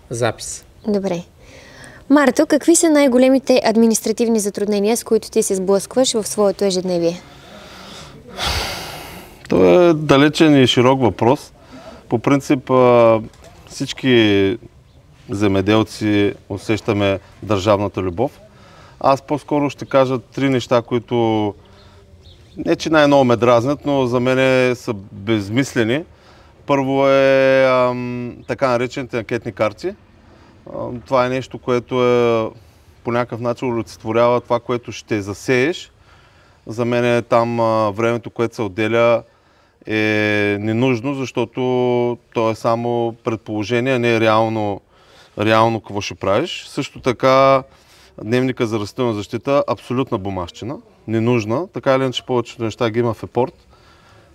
запис. Добре. Марто, какви са най-големите административни затруднения, с които ти се сблъскваш в своето ежедневие? Това е далечен и широк въпрос. По принцип всички земеделци усещаме държавната любов. Аз по-скоро ще кажа 3 неща, които не че най-много ме дразнят, но за мен са безмислени. Първо е така наречените анкетни карти. Това е нещо, което по някакъв начин олицетворява това, което ще засееш. За мен там времето, което се отделя, е ненужно, защото то е само предположение, а не е реално какво ще правиш. Също така дневника за растителна защита, абсолютна бумащина, ненужна. Така или иначе повечето неща ги има в епорт.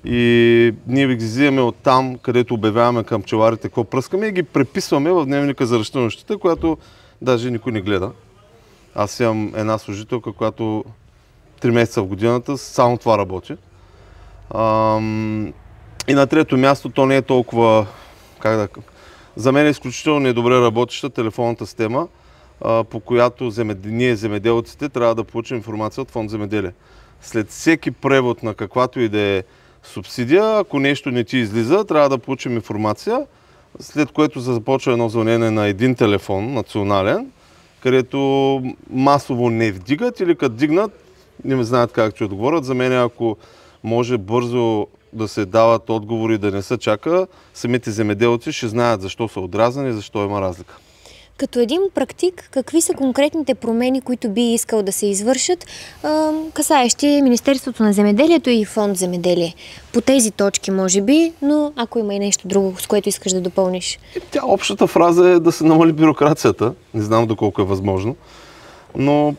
И ние ги взимаме от там, където обявяваме към пчеларите какво пръскаме и ги преписваме в дневника за растителна защита, която даже никой не гледа. Аз имам една служителка, която 3 месеца в годината само това работи. И на трето място то не е толкова, за мен е изключително недобре работеща телефонната система, по която ние, земеделците, трябва да получим информация от Фонд Земеделие. След всеки превод на каквато и да е субсидия, ако нещо не ти излиза, трябва да получим информация, след което започва едно звънене на един телефон, национален, където масово не вдигат или като дигнат, не ме знаят как ще отговорят. За мен, ако може бързо да се дават отговори, да не се чака, самите земеделци ще знаят защо са отразнени и защо има разлика. Като един практик, какви са конкретните промени, които би искал да се извършат, касаещи Министерството на земеделието и Фонд Земеделие? По тези точки, може би, но ако има и нещо друго, с което искаш да допълниш. Общата фраза е да се намали бюрокрацията. Не знам доколко е възможно. Но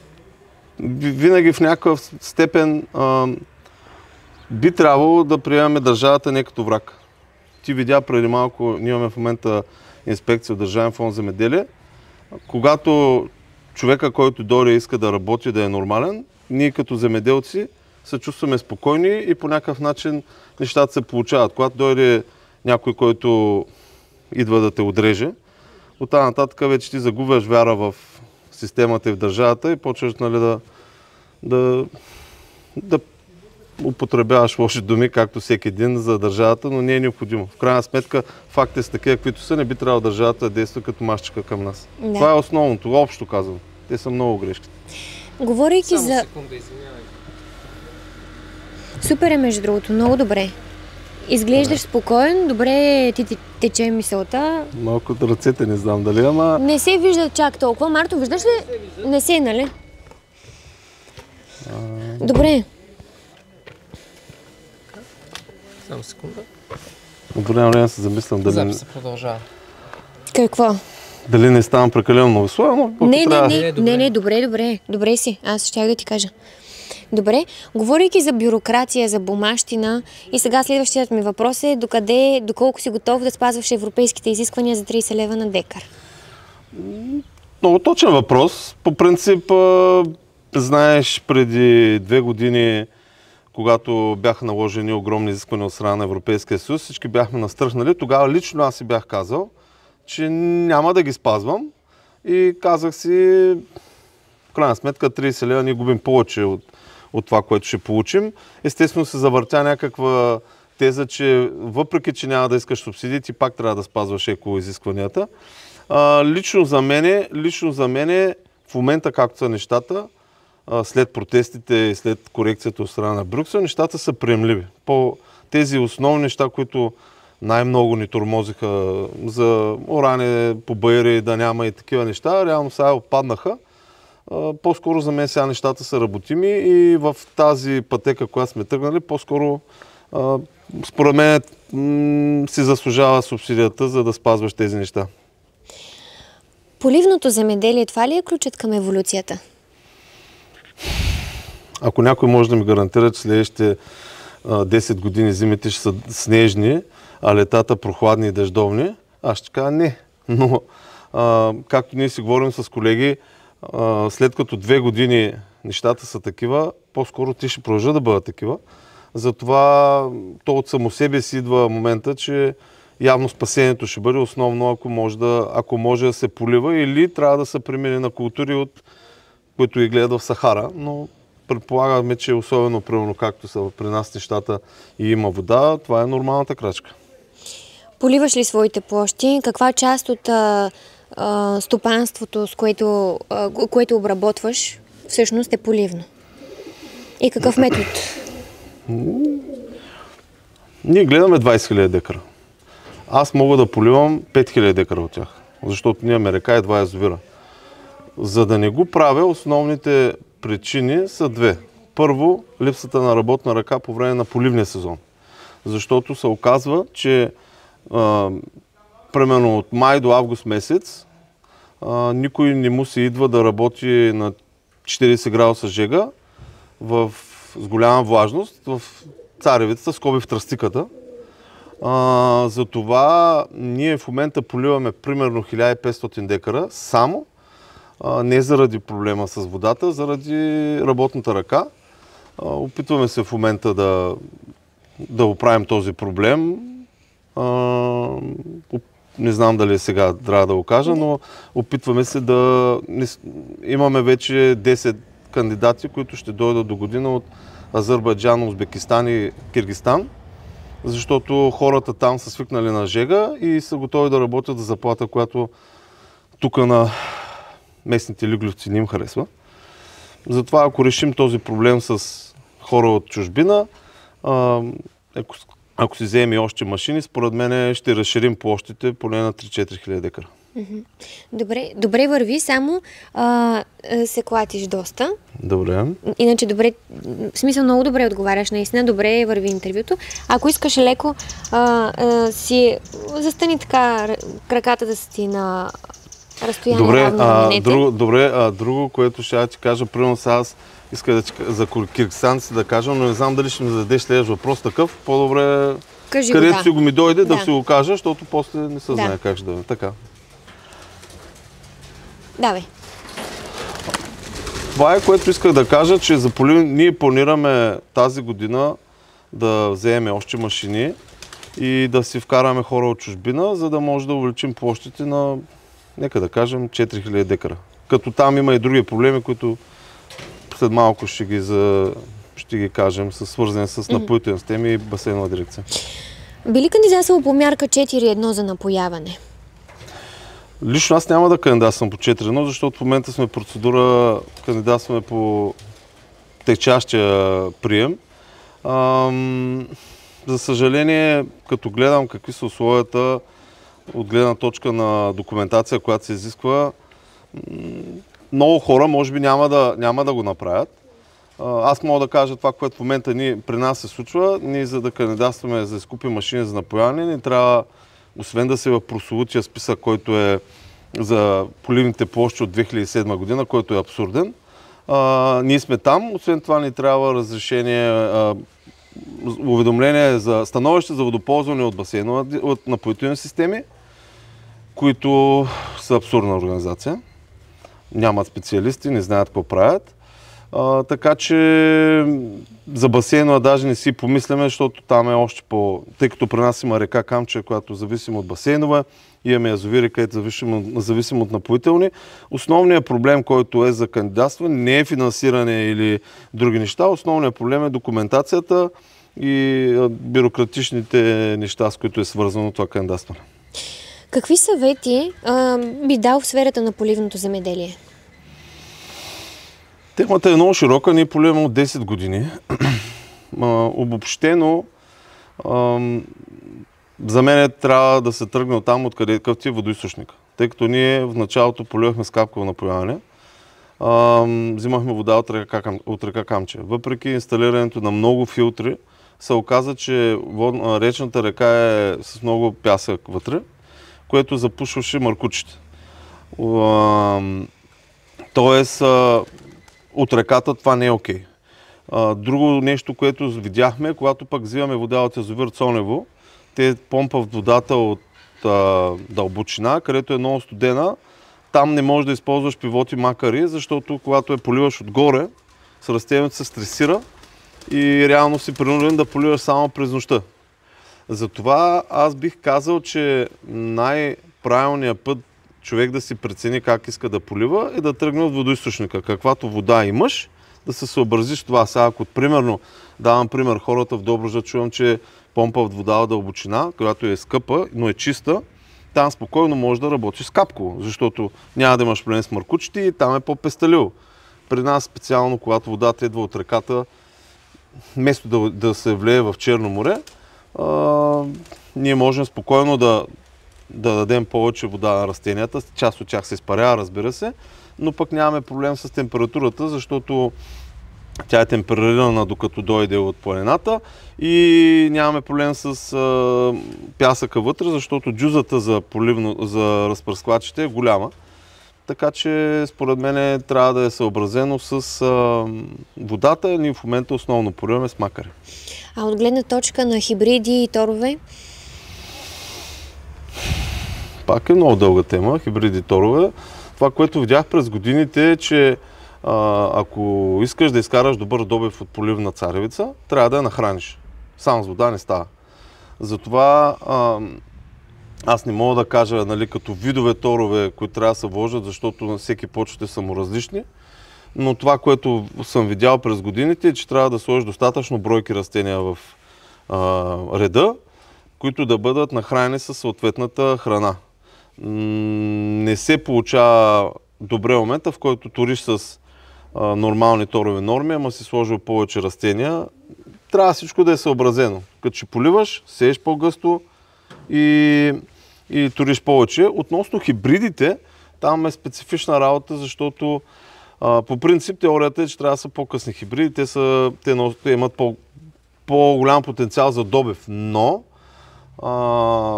винаги в някаква степен би трябвало да приемаме държавата не като враг. Ти видя преди малко, ние имаме в момента инспекция от Държавен фонд Земеделие. Когато човека, който дойде иска да работи, да е нормален, ние като земеделци се чувстваме спокойни и по някакъв начин нещата се получават. Когато дойде някой, който идва да те отреже, оттам нататък вече ти загубяш вяра в системата и в държавата и почваш да употребяваш лоши думи, както всеки един за държавата, но не е необходимо. В крайна сметка, фактите са такива, каквито са, не би трябвало държавата да действа като мащика към нас. Да. Това е основното, общо казвам. Те са много грешки. Говорейки Само за... секунда, извинявай. Супер е, между другото, много добре. Изглеждаш спокоен, добре ти тече мисълта. Малко от ръцете не знам дали, ама... Не се вижда чак толкова. Марто, виждаш ли? Не се, нали? Добре. Само секунда. От време се замислям дали... Записа продължава. Какво? Дали не ставам прекалено многословен, но... Не, добре си. Аз ще да ти кажа. Добре, говорейки за бюрокрация, за бумащина, и сега следващият ми въпрос е доколко си готов да спазваш европейските изисквания за 30 лева на декар? Много точен въпрос. По принцип, знаеш, преди 2 години, когато бяха наложени огромни изисквания от страна на Европейския съюз, всички бяхме настръхнали. Тогава лично аз си бях казал, че няма да ги спазвам и казах си, в крайна сметка 30 лева ние губим повече от това, което ще получим. Естествено се завъртя някаква теза, че въпреки, че няма да искаш субсидии, ти пак трябва да спазваш екоизискванията. Лично за мене, в момента както са нещата, след протестите и след корекцията от страна на Брюксел, нещата са приемливи. По тези основни неща, които най-много ни тормозиха за оране по баири, да няма и такива неща, реално сега отпаднаха. По-скоро за мен сега нещата са работими и в тази пътека, която сме тръгнали, по-скоро според мен си заслужава субсидията, за да спазваш тези неща. Поливното земеделие, това ли е ключът към еволюцията? Ако някой може да ми гарантира, че следващите 10 години зимите ще са снежни, а летата прохладни и дъждовни, аз ще кажа не. Но, както ние си говорим с колеги, след като 2 години нещата са такива, по-скоро те ще продължат да бъдат такива. Затова то от само себе си идва момента, че явно спасението ще бъде основно, ако може да се полива, или трябва да се премине на култури, които ги гледат в Сахара, но предполагаме, че особено примерно както са при нас нещата и има вода, това е нормалната крачка. Поливаш ли своите площи? Каква част от стопанството, с което обработваш, всъщност е поливно? И какъв метод? Ние гледаме 20 000 декара. Аз мога да поливам 5 000 декара от тях, защото ние имаме река и 2 язовира. За да не го правя, основните причини са две. Първо, липсата на работна ръка по време на поливния сезон. Защото се оказва, че примерно от май до август месец никой не му се идва да работи на 40 градуса жега с голяма влажност в царевицата, скоби в тръстиката. Затова ние в момента поливаме примерно 1500 декара само, не заради проблема с водата, заради работната ръка. Опитваме се в момента да оправим този проблем. Не знам дали сега трябва да го кажа, но опитваме се имаме вече 10 кандидати, които ще дойдат до година от Азербайджан, Узбекистан и Киргизстан, защото хората там са свикнали на жега и са готови да работят за заплата, която тук на местните лиглювци не им харесва. Затова ако решим този проблем с хора от чужбина, ако си вземе още машини, според мен ще разширим площите поне на 3-4 хиляди декара. Добре върви, само се клатиш доста. Добре. Иначе в смисъл много добре отговаряш, наистина добре върви интервюто. Ако искаш леко, си застани така, краката да си на разстояние равно на менете. Друго, което ще ти кажа, примерно аз иска за киргизстанци да кажа, но не знам дали ще ми зададеш следващ въпрос такъв. По-добре, където си го ми дойде, да си го кажа, защото после не се знае как ще да е. Така. Давай. Това е, което исках да кажа, че ние планираме тази година да вземем още машини и да си вкараме хора от чужбина, за да може да увеличим площите на, нека да кажем, 4000 декара. Като там има и други проблеми, които след малко ще ги кажем, са свързани с напоителни системи и басейнова дирекция. Би ли кандидатствал по мярка 4.1 за напояване? Лично аз няма да кандидатствам по 4.1, защото в момента сме процедура, кандидатстваме по течащия прием. За съжаление, като гледам какви са условията от гледна точка на документация, която се изисква, много хора може би няма да го направят. Аз мога да кажа това, което в момента при нас се случва. Ние за да кандидатстваме, за да изкупим машини за напояване, ни трябва, освен да се в прословутия списък, който е за поливните площи от 2007 година, който е абсурден. Ние сме там, освен това ни трябва разрешение, уведомление за становище за водоползване от басейнова, от напоителни системи, които са абсурдна организация. Нямат специалисти, не знаят какво правят. Така че за басейнова даже не си помисляме, защото там е още тъй като при нас има река Камчия, която зависим от басейнова, имаме язовири, където зависим от напоителни. Основният проблем, който е за кандидатстване, не е финансиране или други неща. Основният проблем е документацията и бюрократичните неща, с които е свързано това кандидатстване. Какви съвети би дал в сферата на поливното земеделие? Темата е много широка, ние поливаме от 10 години. Обобщено, за мен трябва да се тръгне от там, откъде какъв е водоизточник. Тъй като ние в началото поливахме с капково напояване, взимахме вода от река Камчия. Въпреки инсталирането на много филтри, се оказа, че речната река е с много пясък вътре, което запушваше маркучите. Тоест, от реката това не е окей. Друго нещо, което видяхме, когато пък взимаме вода от язовир Цонево, те помпат водата от дълбочина, където е много студена. Там не можеш да използваш пивоти макари, защото когато поливаш отгоре, растението се стресира и реално си принуден да поливаш само през нощта. Затова аз бих казал, че най-правилният път човек да си прецени как иска да полива е да тръгне от водоизточника. Каквато вода имаш, да се съобрази с това. Сега, ако примерно, давам пример, хората в Добруджа чувам, че помпат вода от дълбочина, която е скъпа, но е чиста, там спокойно може да работиш с капково, защото няма да имаш проблем с мъркучите и там е по-пестеливо. При нас специално, когато водата идва от реката, вместо да се влее в Черно море, ние можем спокойно да дадем повече вода на растенията. Част от тях се изпарява, разбира се, но пък нямаме проблем с температурата, защото тя е темперирана докато дойде от планината и нямаме проблем с пясъка вътре, защото джузата за разпръсквачите е голяма. Така че според мен трябва да е съобразено с водата. Ние в момента основно поливаме с макари. А от гледна точка на хибриди и торове? Пак е много дълга тема, хибриди и торове. Това, което видях през годините е, че ако искаш да изкараш добър добив от поливна царевица, трябва да я нахраниш. Само с вода не става. Затова аз не мога да кажа, нали, като видове торове, които трябва да се вложат, защото на всеки почвите са саморазлични. Но това, което съм видял през годините, е, че трябва да сложиш достатъчно бройки растения в реда, които да бъдат нахранени със съответната храна. Не се получава добре момента, в който туриш с нормални торови норми, ама си сложил повече растения. Трябва всичко да е съобразено. Като ще поливаш, сееш по-гъсто и туриш повече. Относно хибридите, там е специфична работа, защото по принцип теорията е, че трябва да са по-късни хибриди. Те имат по-голям потенциал за добив, но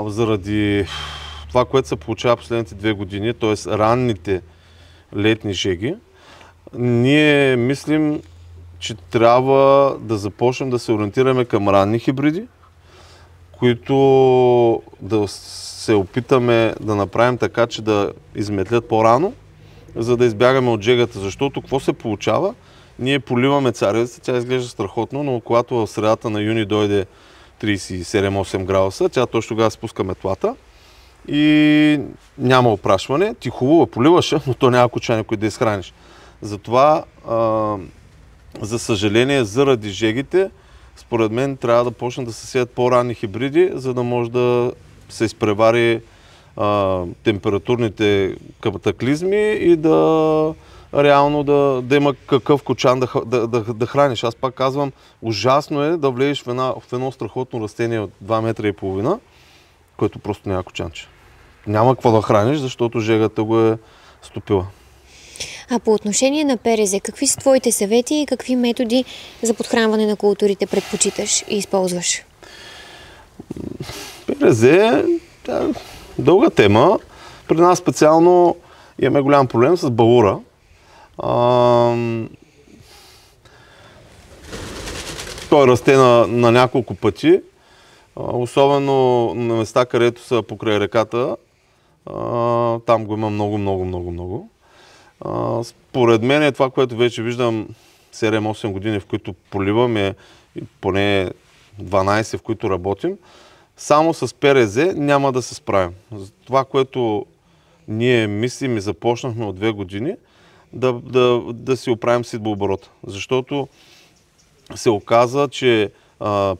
заради това, което се получава последните 2 години, т.е. ранните летни жеги, ние мислим, че трябва да започнем да се ориентираме към ранни хибриди, които да се опитаме да направим така, че да изметлят по-рано, за да избягаме от жегата. Защото какво се получава? Ние поливаме царевица, тя изглежда страхотно, но когато в средата на юни дойде 37-8 градуса, тя точно тогава спуска метлата и няма опрашване. Ти хубаво поливаш, но то няма куча никой да изхраниш. Затова, за съжаление, заради жегите, според мен трябва да почнат да се сеят по-ранни хибриди, за да може да се изпревари температурните катаклизми и реално да има какъв кочан да храниш. Аз пак казвам, ужасно е да влезеш в едно страхотно растение от 2 метра и половина, което просто няма кочанче. Няма какво да храниш, защото жегата го е стопила. А по отношение на ПРЗ, какви са твоите съвети и какви методи за подхранване на културите предпочиташ и използваш? ПРЗ е дълга тема. При нас специално имаме голям проблем с балура. Той расте на няколко пъти, особено на места, където са покрай реката. Там го има много. Според мен е това, което вече виждам 7-8 години, в които поливам, е поне 12, в които работим. Само с ПРЗ няма да се справим. Това, което ние мислим и започнахме от 2 години, да си оправим сидбооборота. Защото се оказа, че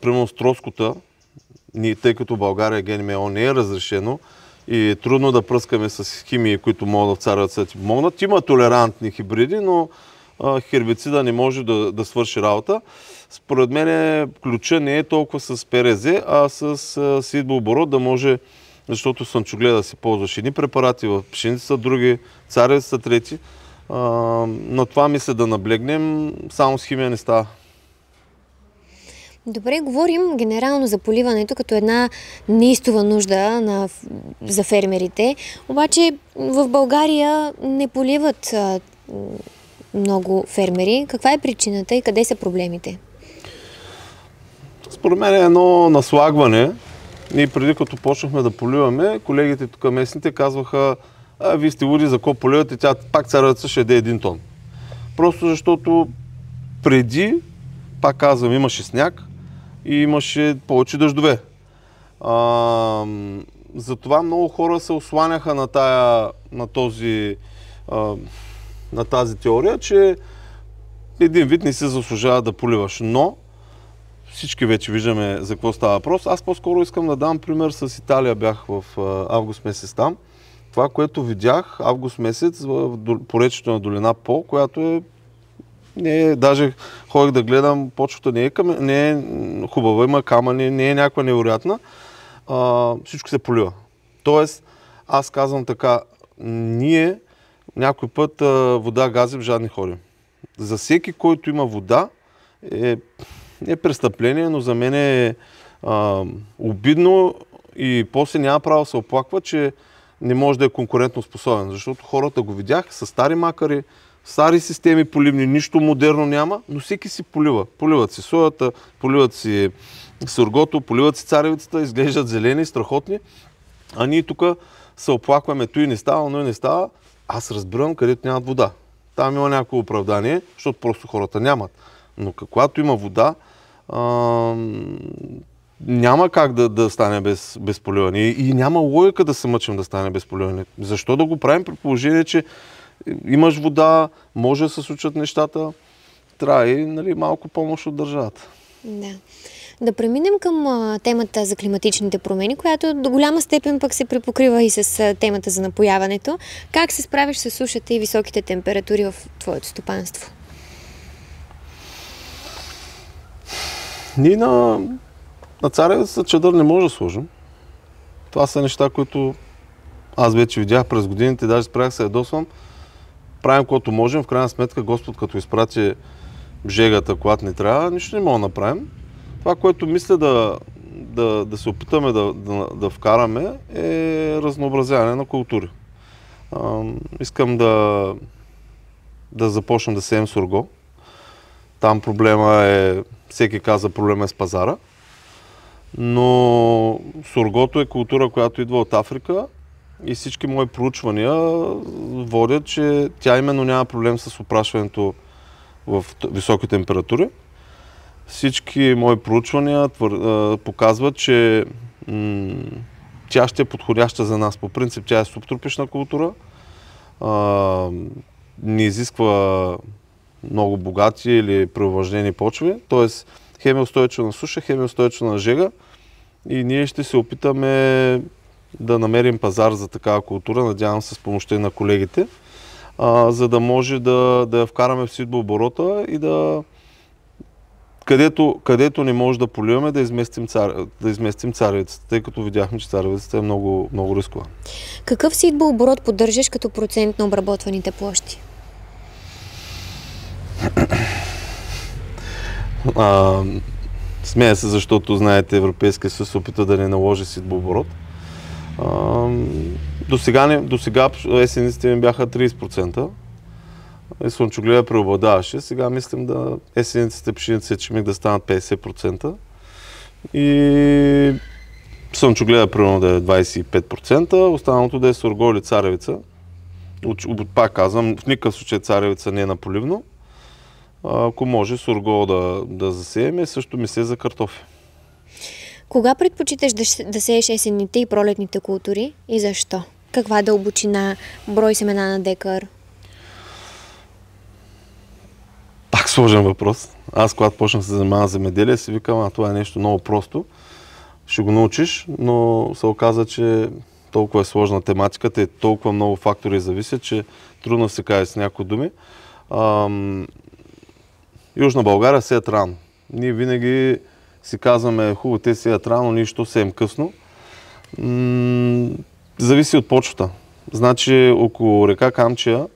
примерно с троскота, тъй като България ГМО не е разрешено и е трудно да пръскаме с химии, които могат в царевица да ти помогнат. Има толерантни хибриди, но хербицида не може да свърши работа. Според мен ключа не е толкова с ПРЗ, а с сидбооборот да може, защото слънчогледа си ползваш едни препарати, в пшеницата други, царевица трети. На това мисля да наблегнем, само с химия не става. Добре, говорим генерално за поливането като една неистова нужда за фермерите, обаче в България не поливат много фермери. Каква е причината и къде са проблемите? Според мен е едно наслагване. Ние преди като почнахме да поливаме, колегите тук местните казваха: вие сте луди, за какво поливате, тя пак царевица ще яде 1 тон. Просто защото преди, пак казвам, имаше сняг и имаше повече дъждове. Затова много хора се осланяха на тази теория, че един вид не се заслужава да поливаш. Но всички вече виждаме за какво става въпрос. Аз по-скоро искам да дам пример с Италия. Бях в август месец там. Това, което видях август месец в поречието на долина По, която даже ходих да гледам, почвата не е хубава, има камъни, не е някаква невероятна. Всичко се полива. Тоест, аз казвам така, ние някой път вода газим, жадни ходим. За всеки, който има вода, е престъпление, но за мен е обидно и после няма право да се оплаква, че не може да е конкурентно способен, защото хората го видях с стари макари, стари системи поливни, нищо модерно няма, но всеки си полива. Поливат си соята, поливат си сургото, поливат си царевицата, изглеждат зелени, страхотни, а ние тук се оплакваме, той не става, но и не става. Аз разбирам, където нямат вода. Там има някакво оправдание, защото просто хората нямат. Но когато има вода, няма как да стане без поливане. И няма логика да се мъчим да стане без поливане. Защо да го правим при положение, че имаш вода, може да се случат нещата, трябва и малко помощ от държавата. Да. Да преминем към темата за климатичните промени, която до голяма степен пък се препокрива и с темата за напояването. Как се справиш с сушата и високите температури в твоето стопанство? Ние на царевицата чадър не може да сложим. Това са неща, които аз вече видях през годините, даже спрях се ядосвам. Правим каквото можем, в крайна сметка Господ като изпрати жегата, когато не трябва, нищо не мога да направим. Това, което мисля да се опитаме да вкараме, е разнообразяване на култури. Искам да започнем да сеем сурго. Там проблема е, всеки каза, проблема е с пазара. Но сургото е култура, която идва от Африка и всички мои проучвания водят, че тя именно няма проблем с опрашването в високи температури. Всички мои проучвания показват, че тя ще е подходяща за нас. По принцип тя е субтропична култура, не изисква много богати или преувлажнени почви, т.е. хем е устойчива на суша, хем е устойчива на жега и ние ще се опитаме да намерим пазар за такава култура, надявам се с помощта и на колегите, за да може да я вкараме в сидбооборота и където не може да поливаме, да изместим царевицата, тъй като видяхме, че царевицата е много, много рискова. Какъв сидбооборот поддържаш като процент на обработваните площи? Смея се, защото, знаете, Европейския съюз се опита да не наложи сидбооборот. До сега есениците ми бяха 30%. Слънчогледа преобладаваше. Сега мислим есениците, пшениците, чемик да станат 50%. И слънчогледа примерно да е 25%, останалото да е сурго или царевица. Пак казвам, в никакъв случай царевица не е на поливно. Ако може сурго да засееме, също мисля за картофи. Кога предпочиташ да сееш есенните и пролетните култури и защо? Каква дълбочина, брой семена на декар? Пак сложен въпрос. Аз, когато почнах да се занимавам с земеделие, си викам, това е нещо много просто. Ще го научиш, но се оказа, че толкова е сложна тематиката и толкова много фактори зависят, че трудно се каже с някои думи. Южна България сеят рано. Ние винаги си казваме, хубаво, те сеят рано, ние що сеем късно. Зависи от почвата. Значи около река Камчия,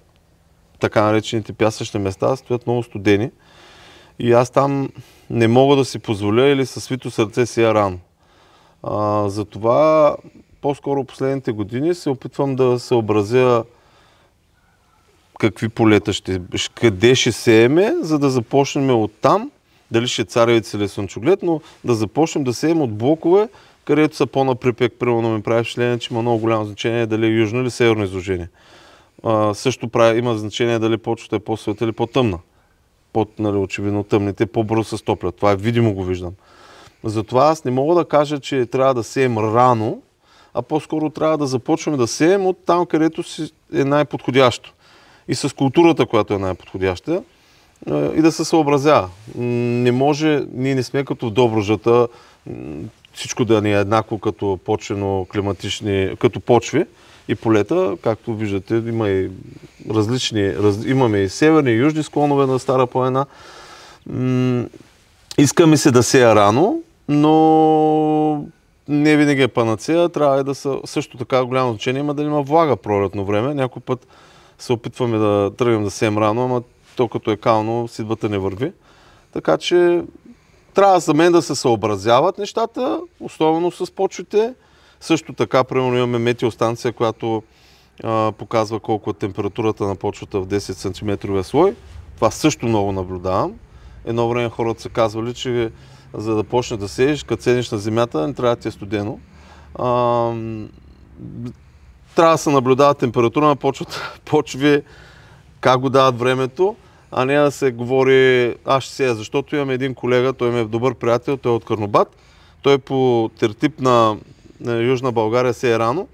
така наречените пясъчни места, стоят много студени. И аз там не мога да си позволя или със свито сърце сея рано. Затова по-скоро последните години се опитвам да съобразя какви полета къде ще сееме, за да започнем от там, дали ще е царевица или слънчоглед, но да започнем да сеем от блокове, където са по-наприпек. Примерно ми прави впечатление, че има много голямо значение дали е южно или северно изложение. Също има значение дали почвата е по-светла или по-тъмна. Очевидно тъмните по-бързо се стоплят. Това е видимо го виждам. Затова аз не мога да кажа, че трябва да сеем рано, а по-скоро трябва да започваме да сеем от там, където е най-подходящо. И с културата, която е най-подходяща, и да се съобразява. Не може, ние не сме като в Добруджата, всичко да ни е еднакво като почвено-климатични, като почви и полета. Както виждате, има и различни, имаме и северни и южни склонове на Стара планина. Искаме се да сея рано, но не винаги е панацея. Трябва да са също така голямо значение има да има влага пролетно време. Някой път се опитваме да тръгнем да сеем рано, ама то като е кално, сидбата не върви. Така че трябва за мен да се съобразяват нещата, особено с почвите. Също така, примерно имаме метеостанция, която показва колко е температурата на почвата в 10 см слой. Това също много наблюдавам. Едно време хората са казвали, че за да почне да сееш, като седнеш на земята, не трябва да ти е студено. Трябва да се наблюдава температура на почви, как го дават времето, а не да се говори, аз ще сея, защото имам един колега, той ми е добър приятел, той е от Карнобат, той по тертип на Южна България сее рано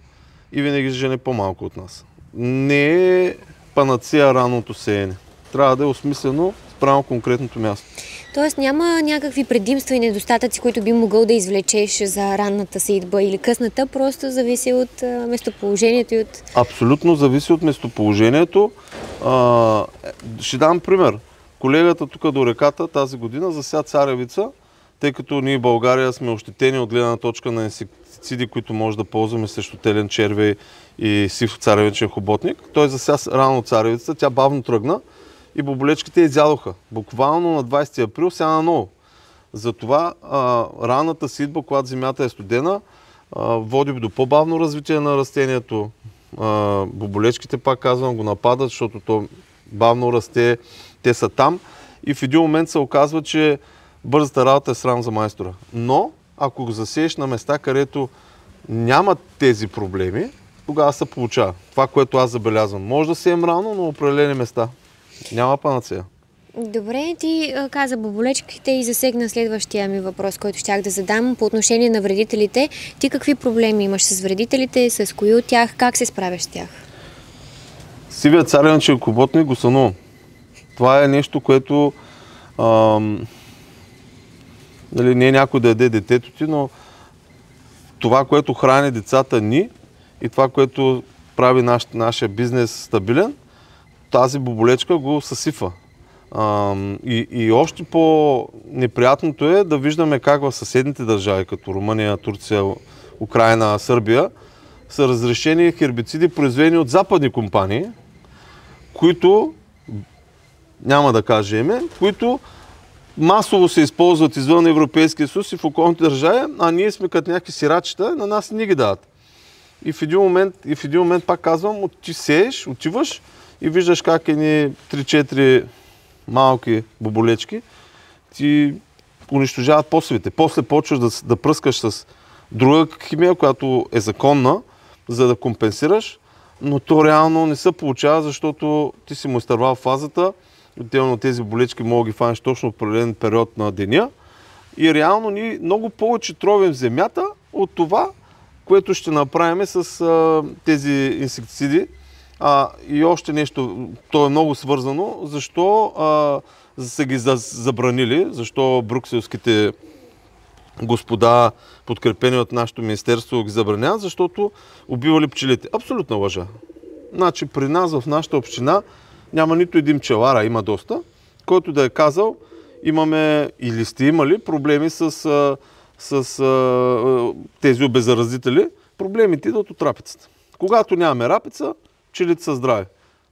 и винаги жени по-малко от нас. Не е панацея ранното сеене. Трябва да е осмислено спрямо конкретното място. Тоест няма някакви предимства и недостатъци, които би могъл да извлечеш за ранната сеитба или късната, просто зависи от местоположението и от... Абсолютно зависи от местоположението. Ще дам пример. Колегата тук до реката тази година зася царевица, тъй като ние в България сме ощетени от гледна точка на инсектициди, които може да ползваме срещу телен червей и сив царевичен хоботник. Той зася рано царевица, тя бавно тръгна и боболечките изядоха. Буквално на 20 април сега наново. Затова ранната сеитба, когато земята е студена, води до по-бавно развитие на растението. Боболечките, пак казвам, го нападат, защото то бавно расте, те са там и в един момент се оказва, че бързата работа е срам за майстора. Но, ако го засееш на места, където няма тези проблеми, тогава се получава. Това, което аз забелязвам. Може да сеем рано, но определени места. Няма панацея. Добре, ти каза боболечките и засегна следващия ми въпрос, който щях да задам по отношение на вредителите. Ти какви проблеми имаш с вредителите, с кои от тях, как се справяш с тях? Сивият царевичен хоботник го сънувам. Това е нещо, което не е някой да яде детето ти, но това, което храни децата ни и това, което прави нашия бизнес стабилен, тази боболечка го съсифа. И още по-неприятното е да виждаме как в съседните държави, като Румъния, Турция, Украина, Сърбия, са разрешени хербициди, произведени от западни компании, които, няма да кажа име, които масово се използват извън Европейския съюз и в околните държави, а ние сме като някакви сирачета, на нас не ги дават. И в един момент пак казвам, ти сееш, отиваш и виждаш как едни 3-4 малки боболечки ти унищожават посевите. После почваш да пръскаш с друга химия, която е законна, за да компенсираш, но то реално не се получава, защото ти си му изтървал фазата, отделно тези боболечки могат да ги фанеш точно в определен период на деня и реално ние много повече тровим земята от това, което ще направим с тези инсектициди. И още нещо, то е много свързано, защо са ги забранили, защо брюкселските господа, подкрепени от нашето министерство, ги забраняват, защото убивали пчелите. Абсолютна лъжа. Значи при нас в нашата община няма нито един пчелар, има доста, който да е казал, имаме или сте имали проблеми с тези обеззаразители, проблемите идват от рапицата. Когато нямаме рапица, пчелите са здрави.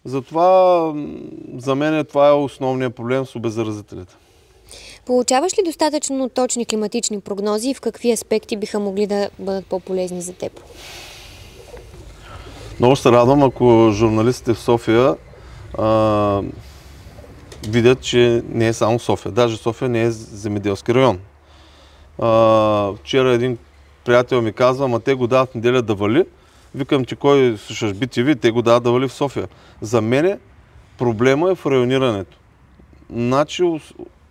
Затова за мен това е основният проблем с обеззаразителите. Получаваш ли достатъчно точни климатични прогнози и в какви аспекти биха могли да бъдат по-полезни за теб? Много се радвам, ако журналистите в София видят, че не е само София. Даже София не е земеделски район. Вчера един приятел ми казва, ама те го дават в неделя да вали. Викам ти, кой слушаш BTV, те го дават да вали в София. За мене проблема е в районирането. Значи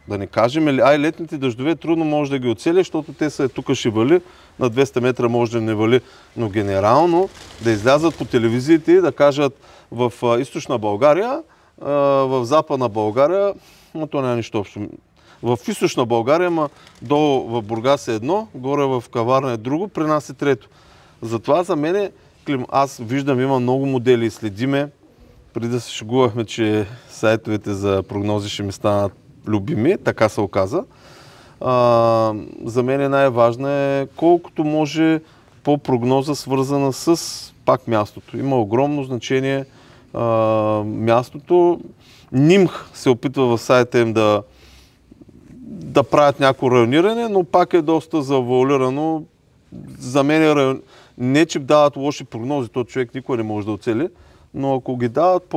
Да не кажем, летните дъждове трудно може да ги оцелиш, защото те са тук ще вали, на 200 метра може да не вали. Но генерално да излязат по телевизиите и да кажат в източна България, в западна България, но то няма нищо общо. В източна България, долу в Бургас е едно, горе в Каварна е друго, при нас е трето. Затова за мен аз виждам, има много модели и следиме. Преди да се шегувахме, че сайтовете за прогнози ще ми станат любими, така се оказа. За мен най-важно е колкото може по-прогноза свързана с пак мястото. Има огромно значение мястото. НИМХ се опитва в сайта им да правят някакво райониране, но пак е доста завуалирано. За мен не че дават лоши прогнози, то човек никой не може да оцели, но ако ги дават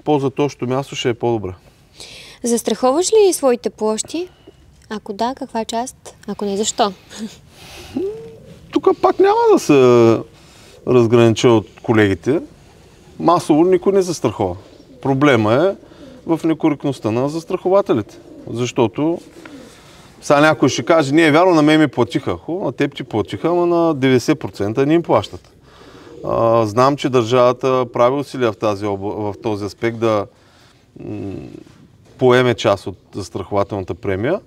по-за точното място, ще е по-добре. Застраховаш ли своите площи? Ако да, каква част? Ако не, защо? Тук пак няма да се разгранича от колегите. Масово никой не застрахова. Проблема е в некоректността на застрахователите. Защото сега някой ще каже, не е вярно, на мен ми платиха. На теб ти платиха, ама на 90% не им плащат. Знам, че държавата прави усилия в този аспект да поеме част от застрахователната премия.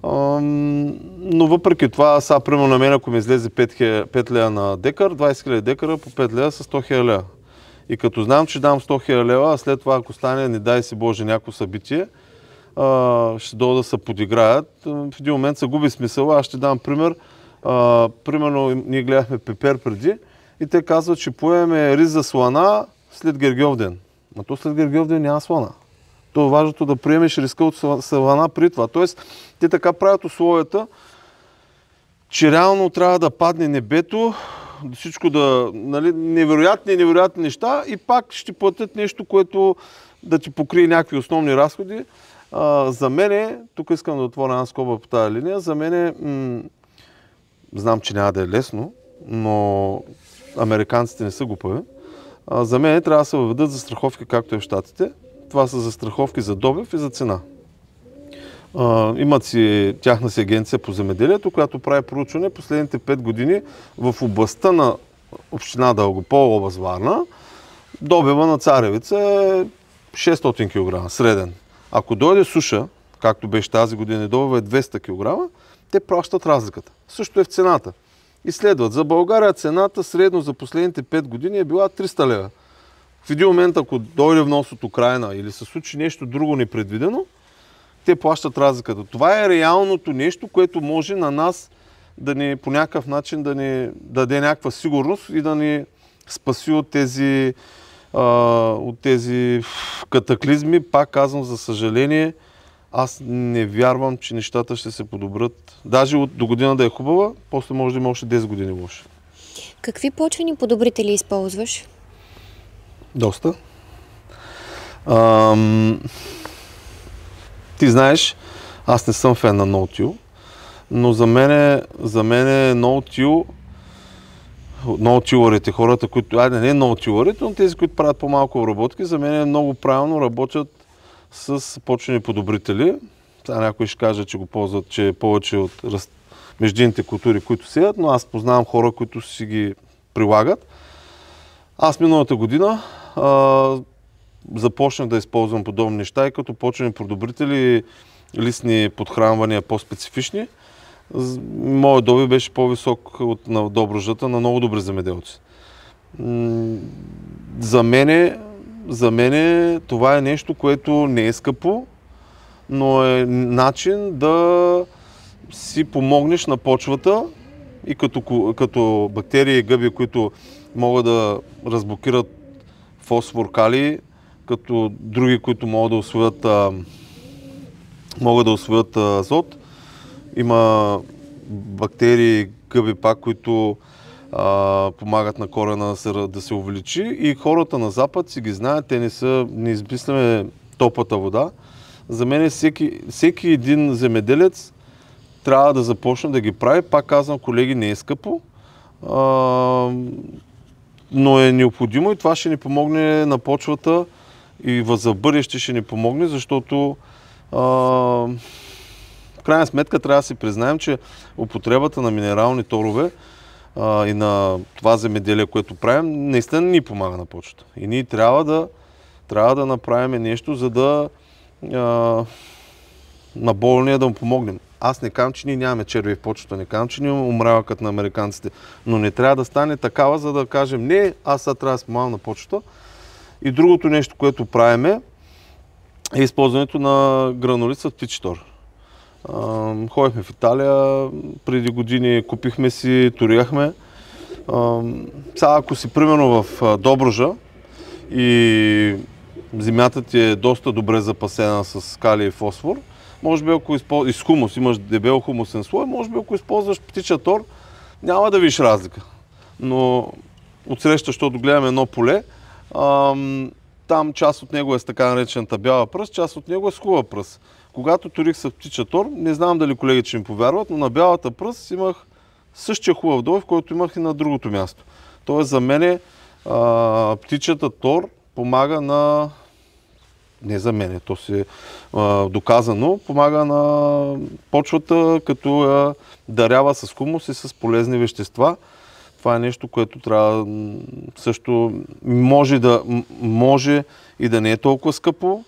Но въпреки това, сега примерно на мен, ако ми излезе 5 лева на декар, 20 000 декара по 5 лева са 100 000 лева. И като знам, че дам 100 000 лева, а след това, ако стане, не дай си Боже, някакво събитие, ще дойда да се подиграят. В един момент се губи смисъл. Аз ще дам пример. Примерно, ние гледахме Пепер преди и те казват, че поеме рис за слана след Гергьовден. Но то след Гергьовден няма слана. То е важното да приемеш риска от слана при това. Тоест, те така правят условията, че реално трябва да падне небето, всичко невероятни неща и пак ще платят нещо, което да ти покрие някакви основни разходи. За мене, тук искам да отворя една скоба по тази линия, за мене, знам, че няма да е лесно, но американците не са глупави. За мен трябва да се въведат застраховки, както е в Щатите. Това са застраховки за добив и за цена. Имат си тяхна си агенция по земеделието, която прави проучване последните 5 години в областта на община Дългопол, област Варна. Добива на царевица е 600 кг, среден. Ако дойде суша, както беше тази година и добива е 200 кг, те плащат разликата. Също е в цената. Изследват. За България цената средно за последните 5 години е била 300 лева. В един момент, ако дойде внос от Украйна или се случи нещо друго непредвидено, те плащат разликата. Това е реалното нещо, което може на нас да ни по някакъв начин да ни даде някаква сигурност и да ни спаси от тези катаклизми. Пак казвам, за съжаление, аз не вярвам, че нещата ще се подобрят. Даже до година да е хубава, после може да има още 10 години лоши. Какви почвени подобрители използваш? Доста. Ти знаеш, аз не съм фен на NoTill, но за мен NoTill-арите, хората, които, не NoTill-арите, но тези, които правят по-малко обработки, за мен много правилно работят с почвени подобрители. Сега някой ще каже, че го ползват, че е повече от междинните култури, които сеят, но аз познавам хора, които си ги прилагат. Аз миналата година започнах да използвам подобни неща и като почвени подобрители, листни подхранвания по-специфични. Моят добив беше по-висок от на Добруджата на много добри земеделци. За мен това е нещо, което не е скъпо, но е начин да си помогнеш на почвата и като бактерии и гъби, които могат да разблокират фосфор, калий, като други, които могат да усвоят азот. Има бактерии, гъби пак, които помагат на корена да се увеличи и хората на Запад си ги знаят, те не измисляме топлата вода. За мен всеки един земеделец трябва да започне да ги прави. Пак казвам, колеги, не е скъпо, но е необходимо и това ще ни помогне на почвата и за бъдеще ще ни помогне, защото В крайна сметка трябва да си признаем, че употребата на минерални торове и на това земеделие, което правим, наистина ни помага на почвата. И ние трябва да направим нещо, за да на болния да му помогнем. Аз не казвам, че ние нямаме черви в почвата, не казвам, че ние умрява като на американците, но не трябва да стане такава, за да кажем, не, аз сега трябва да спомагам на почвата. И другото нещо, което правиме, е използването на гранулица в птичи тор. Ходихме в Италия, преди години купихме си, туряхме. Сега, ако си примерно в Добруджа и земята ти е доста добре запасена с калий и фосфор, може би ако и с хумус, имаш дебел хумусен слой, може би ако използваш птича тор, няма да видиш разлика. Но отсреща, защото гледаме едно поле, там част от него е с така наречената бяла пръст, част от него е с хубава пръст. Когато турих с птича тор, не знам дали колегите ще ми повярват, но на бялата пръст имах същия хубав дой, в който имах и на другото място. Тоест за мен птичата тор помага на... Не за мен, то си е доказано, помага на почвата, като я дарява с хумус и с полезни вещества. Това е нещо, което трябва също може и да не е толкова скъпо.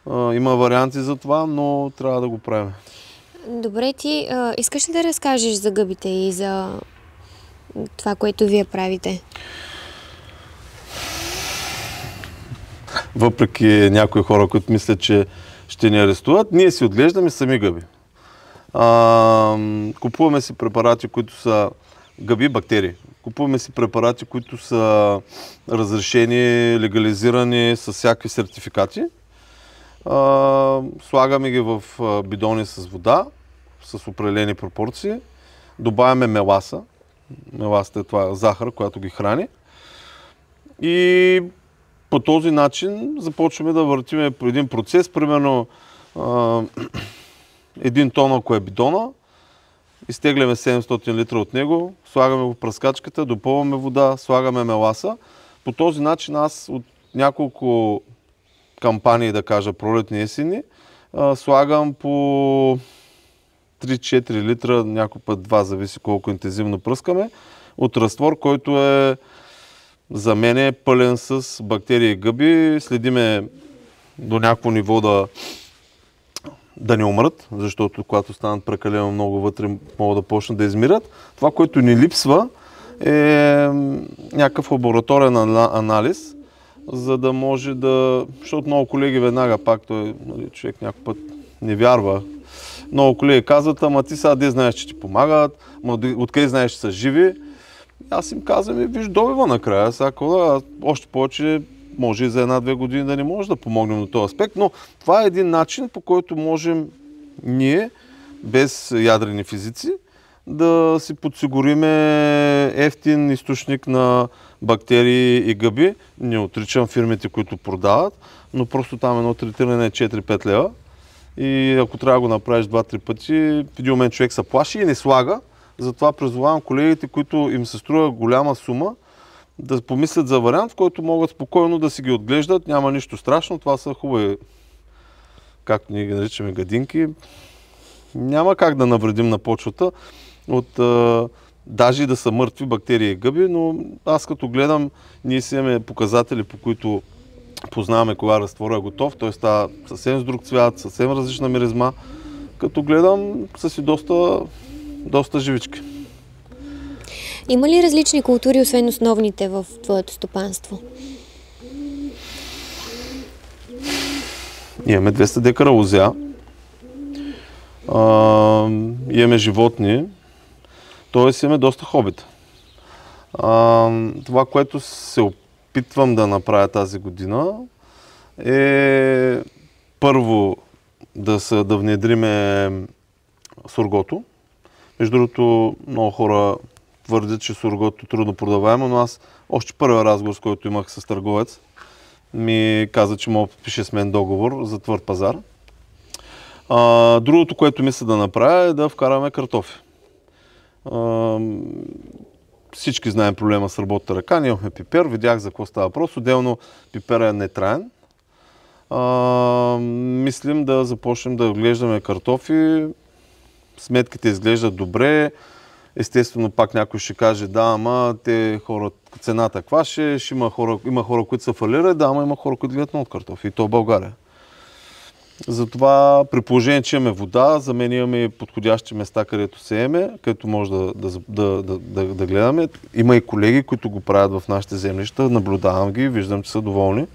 Има варианти за това, но трябва да го правим. Добре, ти искаш ли да разкажеш за гъбите и за това, което вие правите? Въпреки някои хора, които мислят, че ще ни арестуват, ние си отглеждаме сами гъби. Купуваме си препарати, които са гъби, бактерии. Купуваме си препарати, които са разрешени, легализирани с всякакви сертификати. Слагаме ги в бидони с вода, с определени пропорции. Добавяме меласа. Меласата е това захар, която ги храни. И по този начин започваме да въртиме по един процес. Примерно 1 тон, ако е бидона, изтегляме 700 литра от него, слагаме го в пръскачката, допълваме вода, слагаме меласа. По този начин аз от няколко кампании, да кажа, пролетни и есени, слагам по 3-4 литра, някой път 2, зависи колко интензивно пръскаме, от разтвор, който е за мен е пълен с бактерии и гъби. Следиме до някакво ниво да не умрат, защото когато станат прекалено много вътре, могат да почнат да измират. Това, което ни липсва, е някакъв лабораторен анализ, за да може да... Защото много колеги веднага пак, човек някой път не вярва. Много колеги казват, ама ти сега де знаеш, че ти помагат, откъде знаеш, че са живи. Аз им казвам, виж добива накрая, още повече може и за 1-2 години да не може да помогнем на този аспект, но това е един начин, по който можем ние, без ядрени физици, да си подсигуриме евтин източник на бактерии и гъби. Не отричам фирмите, които продават, но просто там едно третиране е 4-5 лева и ако трябва да го направиш 2-3 пъти, в един момент човек се плаши и не слага. Затова призовавам колегите, които им се струва голяма сума, да помислят за вариант, в който могат спокойно да си ги отглеждат. Няма нищо страшно, това са хубави, както ние ги наричаме, гадинки. Няма как да навредим на почвата от даже да са мъртви бактерии и гъби, но аз като гледам, ние си имаме показатели, по които познаваме кога разтвора е готов. Той става съвсем с друг цвят, съвсем различна миризма. Като гледам, са си доста живички. Има ли различни култури, освен основните в твоето стопанство? Имаме 200 декара лозя, имаме животни, т.е. имаме доста хобита. Това, което се опитвам да направя тази година е първо да внедриме сургото. Между другото, много хора твърдят, че сургото е трудно продаваемо, но аз още първия разговор, с който имах с търговец, ми каза, че мога да подпише с мен договор за твърд пазар. Другото, което мисля да направя, е да вкараме картофи. Всички знаем проблема с работата ръка, ние имахме пипер, видях за какво става въпрос. Отделно пипера е нетраен. Мислим да започнем да отглеждаме картофи. Сметките изглеждат добре. Естествено, пак някой ще каже, да, ама те хора, цената каква ще има хора, които са фалирали, да, ама има хора, които гледат много картофи. И то в България. Затова, при положение, че имаме вода, за мен имаме подходящи места, където сееме, където може да гледаме. Има и колеги, които го правят в нашите землища, наблюдавам ги, виждам, че са доволни.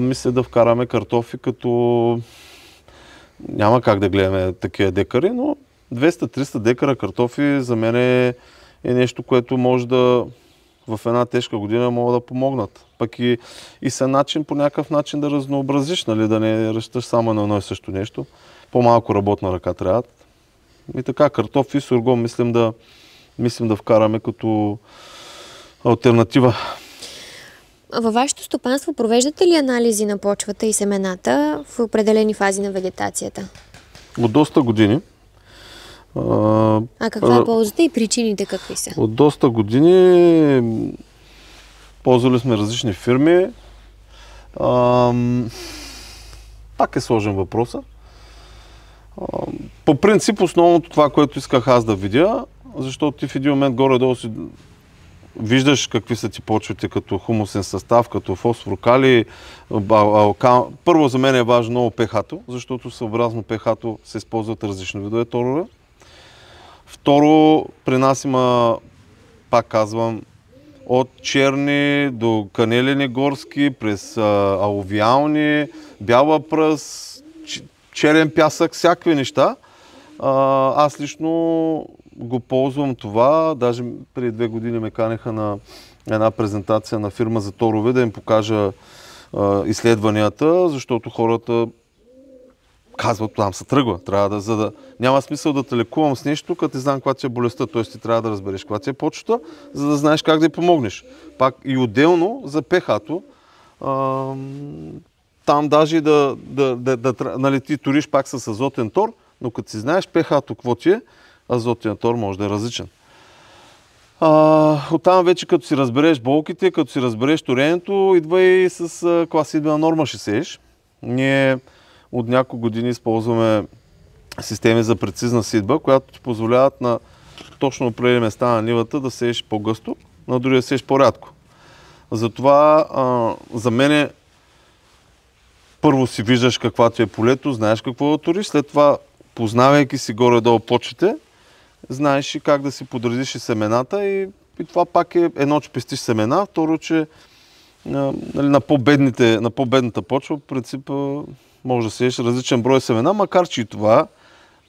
Мисля да вкараме картофи, като няма как да гледаме такива декари, но 200-300 декара картофи за мен е нещо, което може да в една тежка година могат да помогнат. Пък и са начин по някакъв начин да разнообразиш, нали, да не разчиташ само на едно и също нещо. По-малко работна ръка трябва. И така, картофи и сургон мислим да вкараме като алтернатива. Във вашето стопанство провеждате ли анализи на почвата и семената в определени фази на вегетацията? От доста години. Каква е ползата и причините какви са? От доста години ползвали сме различни фирми. Пак е сложен въпроса. По принцип, основното това, което исках аз да видя, защото ти в един момент горе-долу си виждаш какви са ти почвите като хумусен състав, като фосфор, калий, Първо за мен е важно много pH-то, защото съобразно pH-то се използват различни видове торове. Второ, при нас има, пак казвам, от черни до канелени горски, през алувиални, бяла пръст, черен пясък, всякакви неща. Аз лично го ползвам това. Даже преди 2 години ме канеха на една презентация на фирма за торове да им покажа изследванията, защото хората казват, там се тръгва. Няма смисъл да те лекувам с нещо, като ти знам каква ти е болестта. Т.е. ти трябва да разбереш каква ти е почвата, за да знаеш как да й помогнеш. Пак и отделно за pH-то, там даже нали, ти туриш пак с азотен тор, но като си знаеш pH-то какво ти е, азотен тор може да е различен. Оттам вече като си разбереш болките, като си разбереш торенето, идва и с каква сидбена норма ще сееш. Ние от няколко години използваме системи за прецизна сидба, която ти позволяват на точно определени места на нивата да сееш по-гъсто, на други да сееш по-рядко. Затова за мен първо си виждаш каква ти е полето, знаеш какво да туриш, след това познавайки си горе-долу почвите, знаеш и как да си подредиш и семената и това пак е едно, че пестиш семена, второ, че на по-бедната почва, в принцип, може да сееш различен брой семена, макар че и това,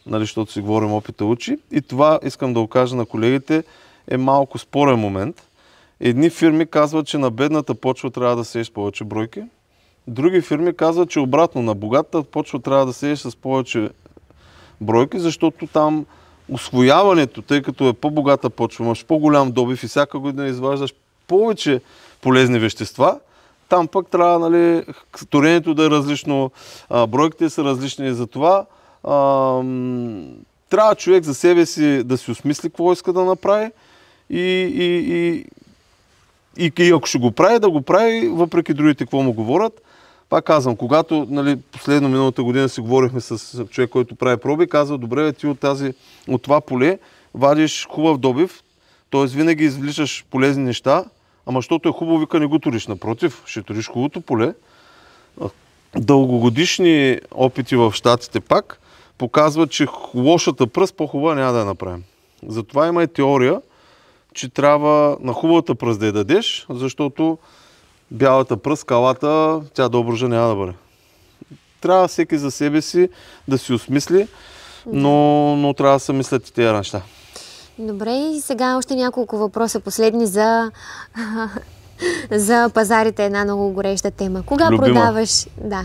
нали, защото си говорим опита учи, и това искам да го кажа на колегите, е малко спорен момент. Едни фирми казват, че на бедната почва трябва да сееш повече бройки, други фирми казват, че обратно на богатата почва трябва да сееш с повече бройки, защото там усвояването, тъй като е по-богата почва, имаш по-голям добив и всяка година изваждаш повече полезни вещества, там пък трябва, нали, торението да е различно, бройките са различни и затова трябва човек за себе си да си осмисли какво иска да направи и ако ще го прави, да го прави, въпреки другите какво му говорят. Пак казвам, когато, нали, последно миналата година си говорихме с човек, който прави проби, казва, добре, ти от това поле вадиш хубав добив, т.е. винаги извличаш полезни неща, ама защото е хубаво, вика, не го туриш. Напротив, ще туриш хубавото поле. Дългогодишни опити в щатите пак показват, че лошата пръст по-хубава няма да я направим. Затова има и теория, че трябва на хубавата пръст да я дадеш, защото бялата пръст, скалата, тя доброжа няма да бъде. Трябва всеки за себе си да си осмисли, но трябва да се мислят и тези неща. Добре, и сега още няколко въпроса последни за пазарите, една много гореща тема.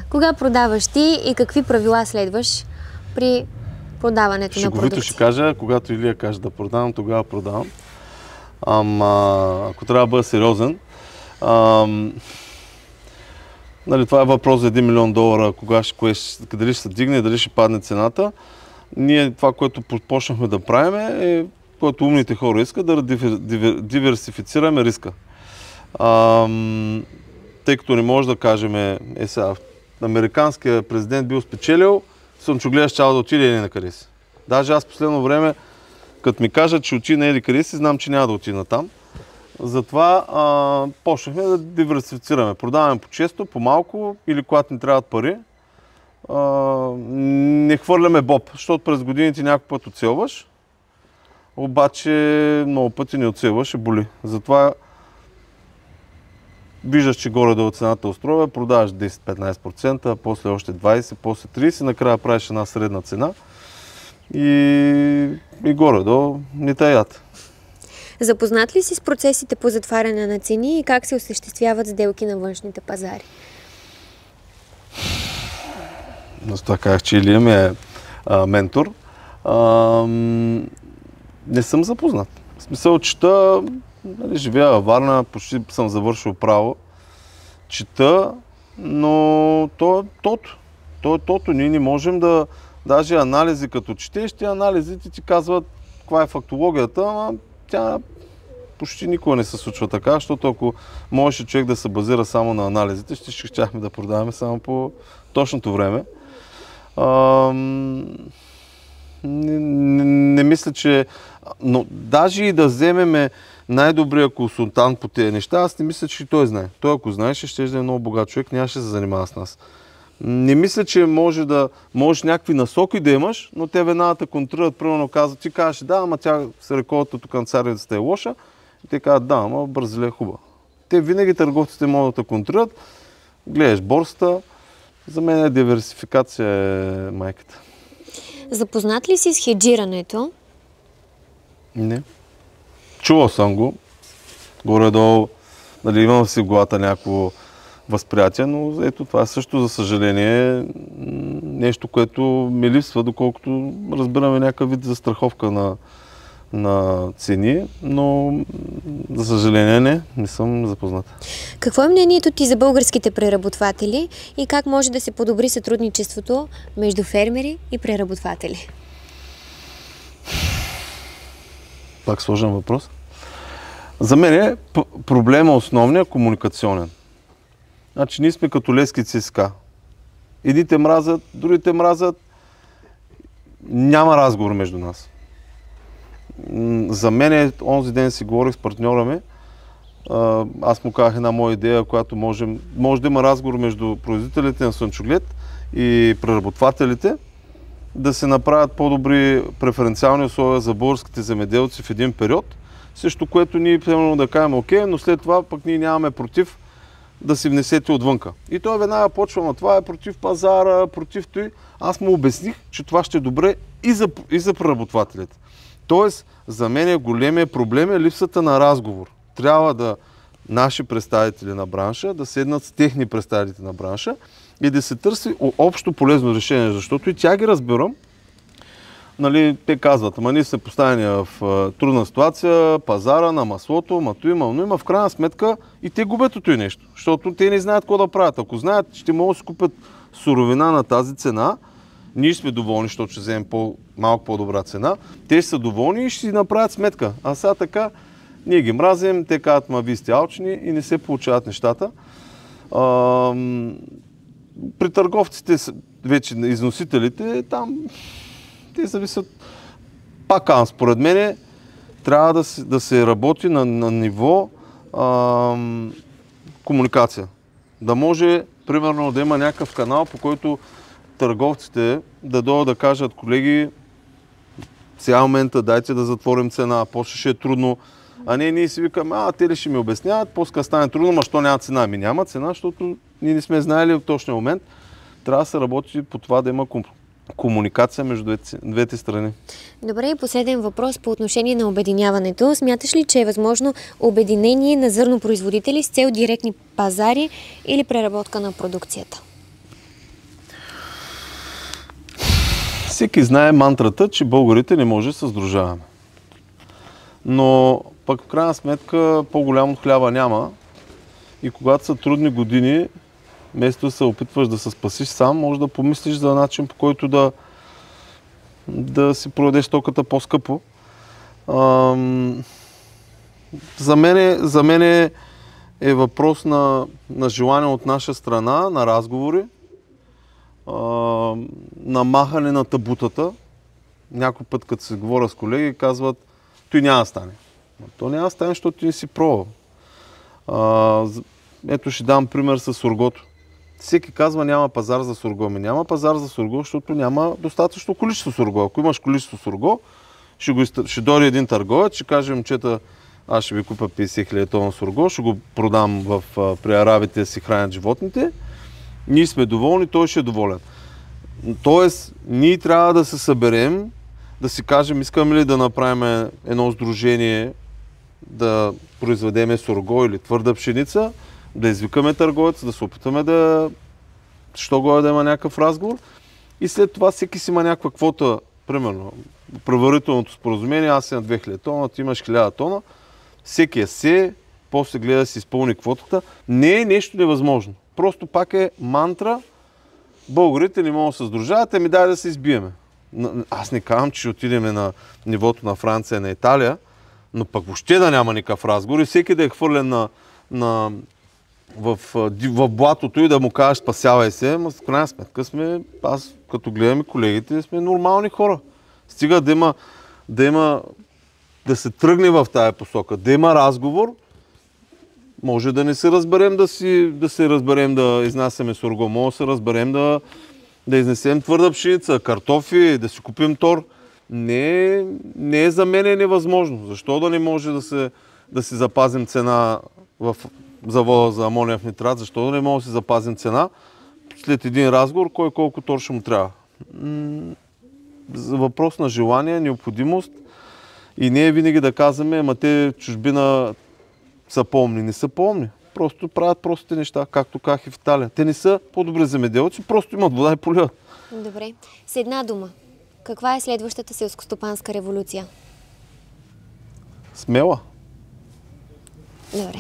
Кога продаваш ти и какви правила следваш при продаването на продукция? Ще кажа, когато Илия каже да продавам, тогава продавам. Ако трябва да бъда сериозен, нали, това е въпрос за $1 милион, дали ще се дигне, дали ще падне цената. Ние това, което почнахме да правим е, което умните хора искат, да диверсифицираме риска. Тъй като не може да кажем, сега американския президент бил спечелил, слънчогледа щял да отиде или на къде си. Даже аз последно време, като ми кажат, че отиде на или къде си, знам, че няма да отида там. Затова почнахме да диверсифицираме. Продаваме по често, по малко или когато ни трябват пари. Не хвърляме боб, защото през годините някой път оцелваш, обаче много пъти не оцелваш и боли. Затова виждаш, че горе-долу цената устроя, продаваш 10-15%, после още 20%, после 30%, накрая правиш една средна цена и горе-долу не таят. Запознат ли си с процесите по затваряне на цени и как се осъществяват сделки на външните пазари? Аз това казах, че Илия ми е ментор. Не съм запознат. В смисъл, чета, живея във Варна, почти съм завършил право. Чета, но то е тото. Ние не можем да... Даже анализи като четеш, тези анализите ти казват каква е фактологията, ама тя почти никога не се случва така, защото ако можеше човек да се базира само на анализите, ще щяхме да продаваме само по точното време. Не мисля, че... Но даже и да вземем най-добрия консултант по тези неща, аз не мисля, че той знае. Той ако знаеше, ще е много богат човек, нямаше да се занимава с нас. Не мисля, че можеш някакви насоки да имаш, но те веднага те контролират, примерно казват, ти кажеш, да, ама тя се реколта тук на царевицата е лоша, и те казват, да, ама Бразилия е хубава. Те винаги търговците могат да те контролират, гледаш борста, за мен диверсификация е майката. Запознат ли си с хеджирането? Не. Чувал съм го. Горе-долу, имам си в главата някакво възприятие, но ето това също, за съжаление, нещо, което ми липсва, доколкото разбираме някакъв вид застраховка на цени, но за съжаление не съм запознат. Какво е мнението ти за българските преработватели и как може да се подобри сътрудничеството между фермери и преработватели? Пак сложен въпрос. За мен проблема основният е комуникационен. Значи ние сме като лески ЦСКА. Едните мразят, другите мразят. Няма разговор между нас. За мен, онзи ден си говорих с партньора ми, аз му казах една моя идея, която може да има разговор между производителите на слънчоглед и преработвателите, да се направят по-добри преференциални условия за българските земеделци в един период, също което ние примерно да кажем окей, но след това пък ние нямаме против да си внесете отвънка. И той веднага почва, но това е против пазара, против той. Аз му обясних, че това ще е добре и за преработвателите. Тоест, за мен големия проблем е липсата на разговор. Трябва наши представители на бранша да седнат с техни представители на бранша и да се търси общо полезно решение, защото и тя ги разбирам. Те казват, ама ние сме поставени в трудна ситуация, пазара на маслото, но има в крайна сметка и те губят от това нещо, защото те не знаят какво да правят. Ако знаят, ще могат да си купят суровина на тази цена, ние сме доволни, защото ще вземем малко по-добра цена, те ще са доволни и ще си направят сметка. А сега така, ние ги мразим, те казват, ма вие сте алчни и не се получават нещата. При търговците, вече износителите, там те зависят. Пак казвам, според мен трябва да се работи на ниво комуникация. Да може, примерно, да има някакъв канал, по който търговците да дойдат да кажат, колеги, сега момента дайте да затворим цена, после ще е трудно. А ние си викаме, те ли ще ми обясняват, после стане трудно, ма що няма цена? Ами няма цена, защото ние не сме знаели в точния момент. Трябва да се работи по това да има комуникация между двете страни. Добре, и последен въпрос по отношение на обединяването. Смяташ ли, че е възможно обединение на зърнопроизводители с цел директни пазари или преработка на продукцията? Всеки знае мантрата, че българите не може да се сдружаваме. Но пък в крайна сметка по-голям от хляба няма. И когато са трудни години, вместо да се опитваш да се спасиш сам, може да помислиш за начин, по който да си продадеш стоката по-скъпо. За мен е въпрос на желание от наша страна, на разговори на махане на табутата. Някой път, като се говоря с колеги, казват, той няма да стане. То няма да стане, защото ти не си пробвал. Ето ще дам пример с сургото. Всеки казва, няма пазар за сурго. Няма пазар за сурго, защото няма достатъчно количество сурго. Ако имаш количество сурго, ще дойде един търговец, ще каже, момчета, аз ще ви купя 50 000 тона сурго, ще го продам при арабите да си хранят животните. Ние сме доволни, той ще е доволен. Тоест, ние трябва да се съберем, да си кажем, искаме ли да направим едно сдружение, да произведеме сурго или твърда пшеница, да извикаме търговец, да се опитаме да има някакъв разговор и след това всеки си има някаква квота, примерно, предварителното споразумение, аз си на 2000 тона, ти имаш 1000 тона, всеки е се, после гледа да си изпълни квотата. Не е нещо невъзможно. Просто пак е мантра, българите не могат да се сдружават, ами дай да се избиеме. Аз не казвам, че ще отидем на нивото на Франция и на Италия, но пък въобще да няма никакъв разговор и всеки да е хвърлен в блатото и да му кажеш спасявай се, но в крайна сметка аз като гледаме колегите, сме нормални хора. Стига да се тръгне в тая посока, да има разговор, може да не се разберем да изнасяме сурго, може да се разберем да изнесем твърда пшеница, картофи, да си купим тор. Не е за мен е невъзможно. Защо да не може да си запазим цена в завода за амониев нитрат? Защо да не може да си запазим цена след един разговор, кой колко тор ще му трябва? Въпрос на желание, необходимост и не е винаги да казваме, ама те чужбина са по-умни. Не са по-умни. Просто правят простите неща, както казах и в Италия. Те не са по-добри земеделци, просто имат вода и поливат. Добре. С една дума. Каква е следващата селскостопанска революция? Смела. Добре.